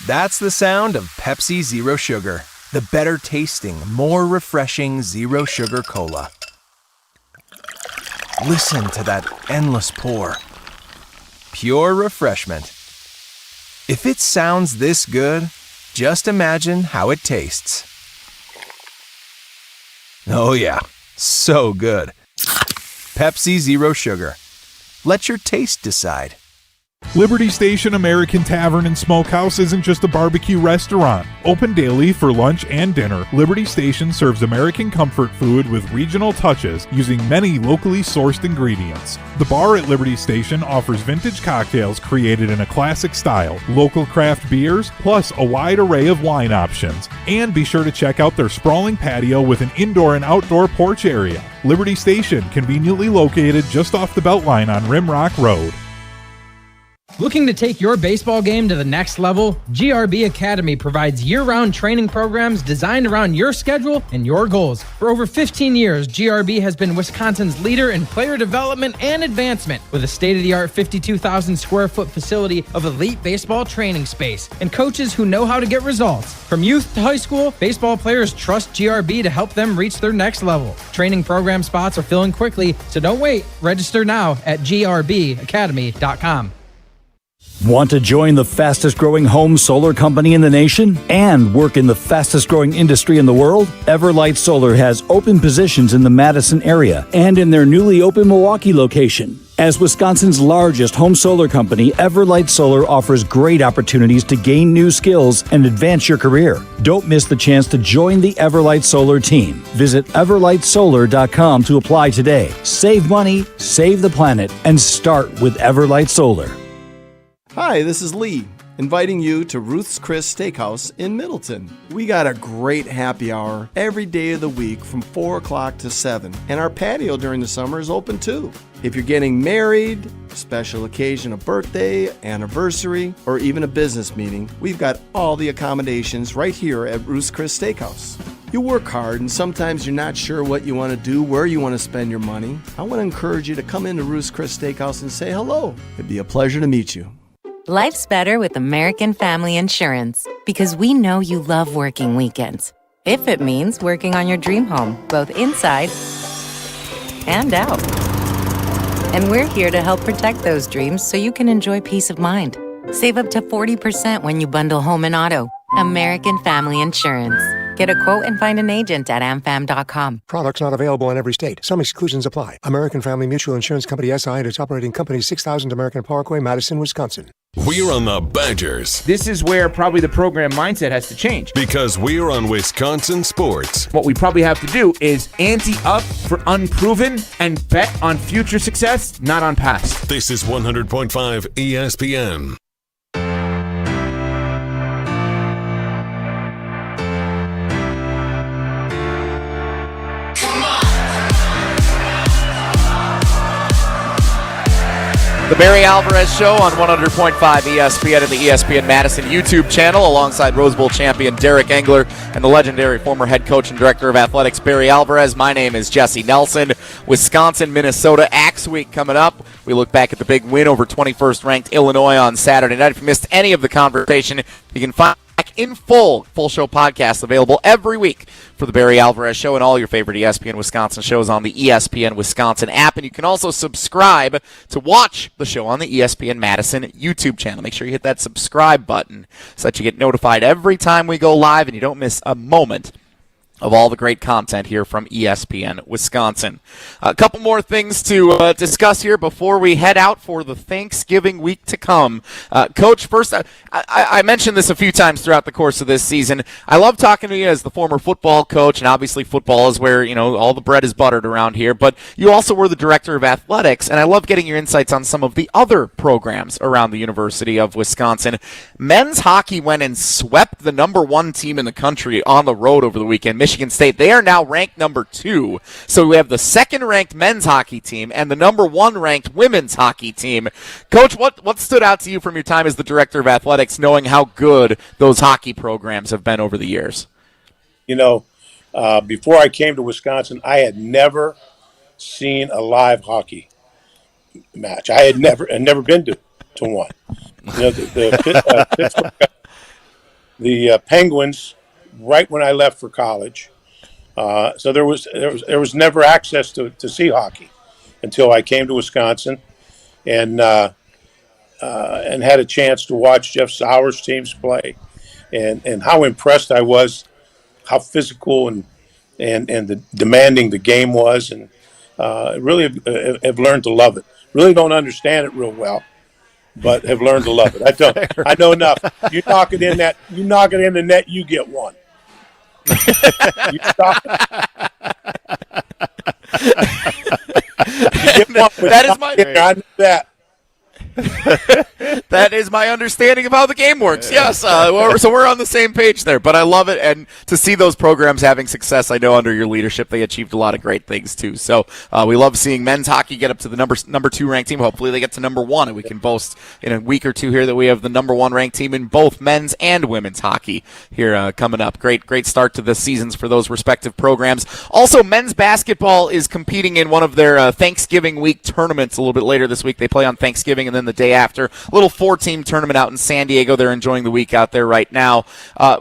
That's the sound of Pepsi Zero Sugar, the better tasting, more refreshing Zero Sugar Cola. Listen to that endless pour. Pure refreshment. If it sounds this good, just imagine how it tastes. Oh yeah, so good. Pepsi Zero Sugar. Let your taste decide. Liberty Station American Tavern and Smokehouse isn't just a barbecue restaurant. Open daily for lunch and dinner, Liberty Station serves American comfort food with regional touches using many locally sourced ingredients. The bar at Liberty Station offers vintage cocktails created in a classic style, local craft beers, plus a wide array of wine options. And be sure to check out their sprawling patio with an indoor and outdoor porch area. Liberty Station, conveniently located just off the Beltline on Rimrock Road. Looking to take your baseball game to the next level? GRB Academy provides year-round training programs designed around your schedule and your goals. For over 15 years, GRB has been Wisconsin's leader in player development and advancement with a state-of-the-art 52,000 square foot facility of elite baseball training space and coaches who know how to get results. From youth to high school, baseball players trust GRB to help them reach their next level. Training program spots are filling quickly, so don't wait. Register now at grbacademy.com. Want to join the fastest growing home solar company in the nation and work in the fastest growing industry in the world? Everlight Solar has open positions in the Madison area and in their newly opened Milwaukee location. As Wisconsin's largest home solar company, Everlight Solar offers great opportunities to gain new skills and advance your career. Don't miss the chance to join the Everlight Solar team. Visit everlightsolar.com to apply today. Save money, save the planet, and start with Everlight Solar. Hi, this is Lee, inviting you to Ruth's Chris Steakhouse in Middleton. We got a great happy hour every day of the week from 4 o'clock to 7, and our patio during the summer is open too. If you're getting married, special occasion, a birthday, anniversary, or even a business meeting, we've got all the accommodations right here at Ruth's Chris Steakhouse. You work hard and sometimes you're not sure what you want to do, where you want to spend your money. I want to encourage you to come into Ruth's Chris Steakhouse and say hello. It'd be a pleasure to meet you. Life's better with American Family Insurance because we know you love working weekends. If it means working on your dream home, both inside and out. And we're here to help protect those dreams so you can enjoy peace of mind. Save up to 40% when you bundle home and auto. American Family Insurance. Get a quote and find an agent at amfam.com. Products not available in every state. Some exclusions apply. American Family Mutual Insurance Company SI and its operating company 6000 American Parkway, Madison, Wisconsin. We're on the Badgers. This is where probably the program mindset has to change. Because we're on Wisconsin sports. What we probably have to do is ante up for unproven and bet on future success, not on past. This is 100.5 ESPN. The Barry Alvarez Show on 100.5 ESPN and the ESPN Madison YouTube channel, alongside Rose Bowl champion Derek Engler and the legendary former head coach and director of athletics Barry Alvarez. My name is Jesse Nelson. Wisconsin, Minnesota, Axe Week coming up. We look back at the big win over 21st ranked Illinois on Saturday night. If you missed any of the conversation, you can find in full show podcast available every week for the Barry Alvarez Show and all your favorite ESPN Wisconsin shows on the ESPN Wisconsin app. And you can also subscribe to watch the show on the ESPN Madison YouTube channel. Make sure you hit that subscribe button so that you get notified every time we go live and you don't miss a moment of all the great content here from ESPN Wisconsin. A couple more things to discuss here before we head out for the Thanksgiving week to come. Coach, first, I mentioned this a few times throughout the course of this season. I love talking to you as the former football coach, and obviously football is where, you know, all the bread is buttered around here, but you also were the director of athletics, and I love getting your insights on some of the other programs around the University of Wisconsin. Men's hockey went and swept the number one team in the country on the road over the weekend, Michigan State. They are now ranked number 2. So we have the second-ranked men's hockey team and the number 1 ranked women's hockey team. Coach, what stood out to you from your time as the director of athletics, knowing how good those hockey programs have been over the years? You know, before I came to Wisconsin, I had never seen a live hockey match. I had never been to one. You know, the Penguins, right when I left for college. So there was never access to see hockey until I came to Wisconsin, and had a chance to watch Jeff Sauer's teams play, and how impressed I was, how physical and the demanding the game was, and really have learned to love it. Really don't understand it real well, but have learned to love it. I know enough. You knock it in the net, you get one. You stop it. You get one That is my. I know that. That is my understanding of how the game works. Yes, so we're on the same page there. But I love it, and to see those programs having success, I know under your leadership they achieved a lot of great things too. So we love seeing men's hockey get up to the number 2 ranked team. Hopefully they get to number 1, and we can boast in a week or two here that we have the number 1 ranked team in both men's and women's hockey here coming up. Great start to the seasons for those respective programs. Also, men's basketball is competing in one of their Thanksgiving week tournaments a little bit later this week. They play on Thanksgiving and then the day after. A little 4-team tournament out in San Diego. They're enjoying the week out there right now.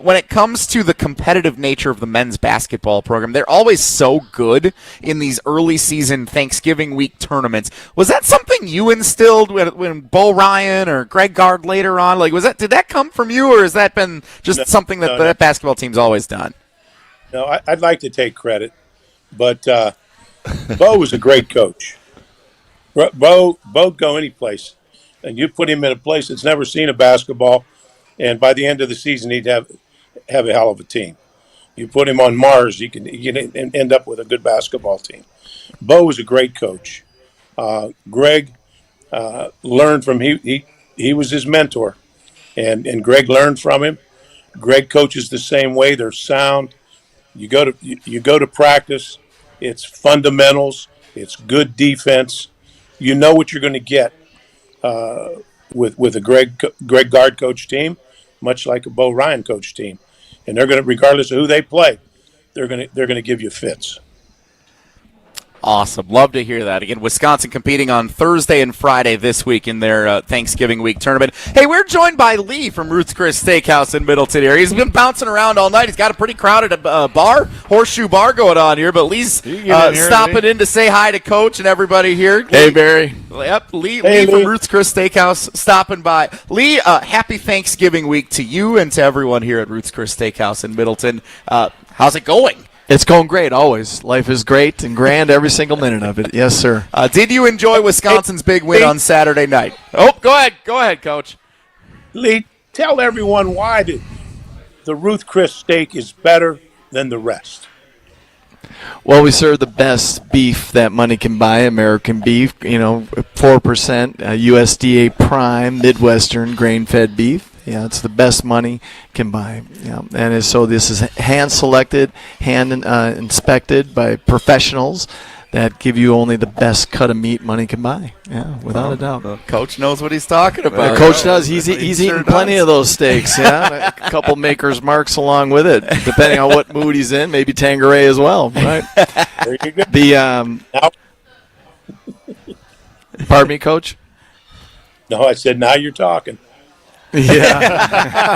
When it comes to the competitive nature of the men's basketball program, they're always so good in these early season Thanksgiving week tournaments. Was that something you instilled when Bo Ryan or Greg Gard later on? Did that come from you, or has that been just something that that basketball team's always done? No, I'd like to take credit, but Bo was a great coach. Bo'd go any place, and you put him in a place that's never seen a basketball, and by the end of the season, he'd have a hell of a team. You put him on Mars, you can end up with a good basketball team. Bo was a great coach. Greg learned from he was his mentor, and Greg learned from him. Greg coaches the same way. They're sound. You go to practice. It's fundamentals. It's good defense. You know what you're going to get with a Greg Gard coach team, much like a Bo Ryan coach team, and they're going to, regardless of who they play, they're going to give you fits. Awesome. Love to hear that. Again, Wisconsin competing on Thursday and Friday this week in their Thanksgiving week tournament. Hey, we're joined by Lee from Ruth's Chris Steakhouse in Middleton here. He's been bouncing around all night. He's got a pretty crowded horseshoe bar going on here, but Lee's stopping in to say hi to Coach and everybody here. Hey, Barry. Yep, Lee from Ruth's Chris Steakhouse stopping by. Lee, happy Thanksgiving week to you and to everyone here at Ruth's Chris Steakhouse in Middleton. How's it going? It's going great, always. Life is great and grand every single minute of it. Yes, sir. Did you enjoy Wisconsin's big win on Saturday night? Oh, go ahead, Coach. Lee, tell everyone why the Ruth Chris steak is better than the rest. Well, we serve the best beef that money can buy, American beef, 4% USDA prime, Midwestern grain-fed beef. Yeah, it's the best money can buy. Yeah, and so this is hand-selected, hand-inspected by professionals that give you only the best cut of meat money can buy. Yeah, without a doubt. Coach knows what he's talking about. Coach does. He's eaten plenty of those steaks. Yeah, a couple Maker's Marks along with it, depending on what mood he's in. Maybe Tanqueray as well. Right. There you go. Pardon me, Coach. No, I said now you're talking. Yeah.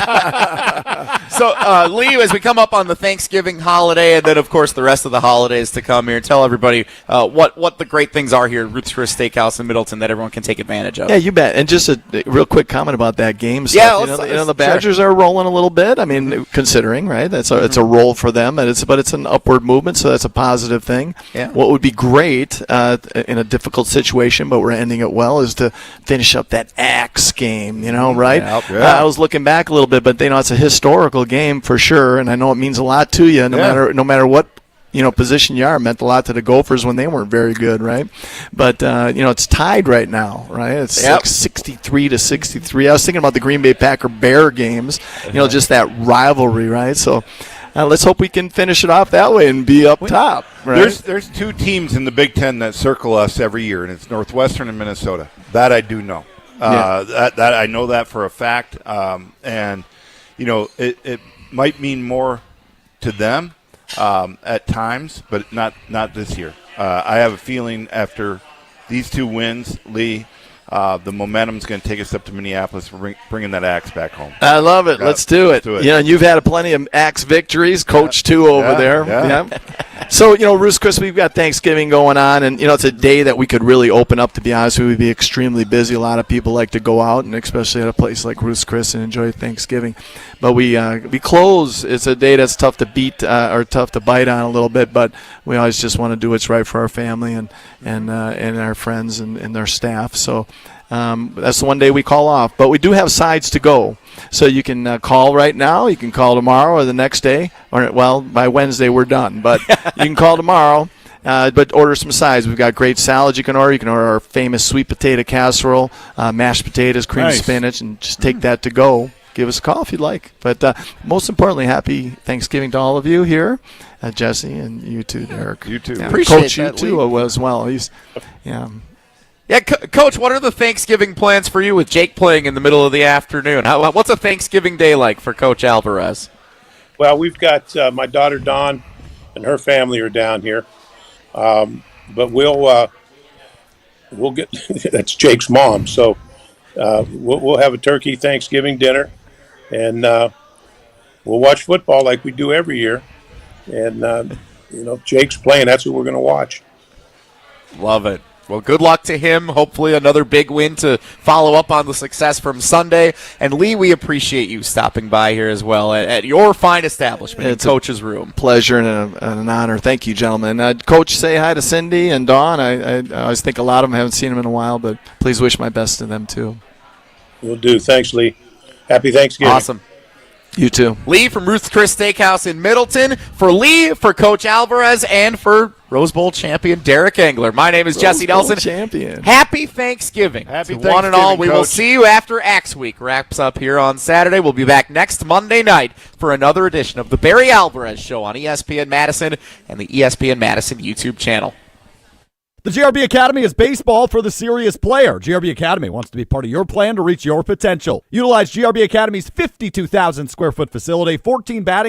So, Lee, as we come up on the Thanksgiving holiday, and then, of course, the rest of the holidays to come here, tell everybody what the great things are here at Ruth's Chris Steakhouse in Middleton that everyone can take advantage of. Yeah, you bet. And just a real quick comment about that game stuff. Yeah, the Badgers are rolling a little bit. I mean, considering, right? It's a roll for them, but it's an upward movement, so that's a positive thing. Yeah. What would be great in a difficult situation, but we're ending it well, is to finish up that Axe game, right? Yeah. I was looking back a little bit, but it's a historical game for sure, and I know it means a lot to you. No matter what position you are. It meant a lot to the Gophers when they weren't very good, right? But it's tied right now, right? It's 63-63. I was thinking about the Green Bay Packer-Bear games, just that rivalry, right? So let's hope we can finish it off that way and be up top. Right? There's 2 teams in the Big Ten that circle us every year, and it's Northwestern and Minnesota. That I do know. That I know that for a fact, and it might mean more to them at times, but not this year. I have a feeling after these 2 wins, Lee, the momentum's going to take us up to Minneapolis for bringing that Axe back home. I love it. Let's do it. And you've had plenty of Axe victories, Coach too over there. Yeah. So, Ruth's Chris, we've got Thanksgiving going on, and, it's a day that we could really open up, to be honest with you. We'd be extremely busy. A lot of people like to go out, and especially at a place like Ruth's Chris, and enjoy Thanksgiving. But we close. It's a day that's tough to beat or tough to bite on a little bit, but we always just want to do what's right for our family and our friends and their staff. So that's the one day we call off. But we do have sides to go. So you can call right now, you can call tomorrow or the next day, or by Wednesday we're done. But you can call tomorrow, but order some sides. We've got great salads you can order. You can order our famous sweet potato casserole, mashed potatoes, cream spinach, and just take that to go. Give us a call if you'd like. But most importantly, happy Thanksgiving to all of you here, Jesse, and you too, Derek. You too. Yeah. Appreciate Coach, that, you too Lee. as well. Yeah, Coach, what are the Thanksgiving plans for you with Jake playing in the middle of the afternoon? What's a Thanksgiving day like for Coach Alvarez? Well, we've got my daughter Dawn and her family are down here, but we'll get that's Jake's mom, so we'll have a turkey Thanksgiving dinner, and we'll watch football like we do every year. And Jake's playing; that's what we're going to watch. Love it. Well, good luck to him. Hopefully another big win to follow up on the success from Sunday. And, Lee, we appreciate you stopping by here as well at your fine establishment in Coach's room. Pleasure and an honor. Thank you, gentlemen. Coach, say hi to Cindy and Dawn. I always think a lot of them, haven't seen them in a while, but please wish my best to them, too. Will do. Thanks, Lee. Happy Thanksgiving. Awesome. You too. Lee from Ruth's Chris Steakhouse in Middleton. For Lee, for Coach Alvarez, and for Rose Bowl champion Derek Engler. My name is Jesse Nelson. Champion. Happy Thanksgiving. Happy to one and all. We will Coach. see you after Axe Week wraps up here on Saturday. We'll be back next Monday night for another edition of the Barry Alvarez Show on ESPN Madison and the ESPN Madison YouTube channel. The GRB Academy is baseball for the serious player. GRB Academy wants to be part of your plan to reach your potential. Utilize GRB Academy's 52,000 square foot facility, 14 batting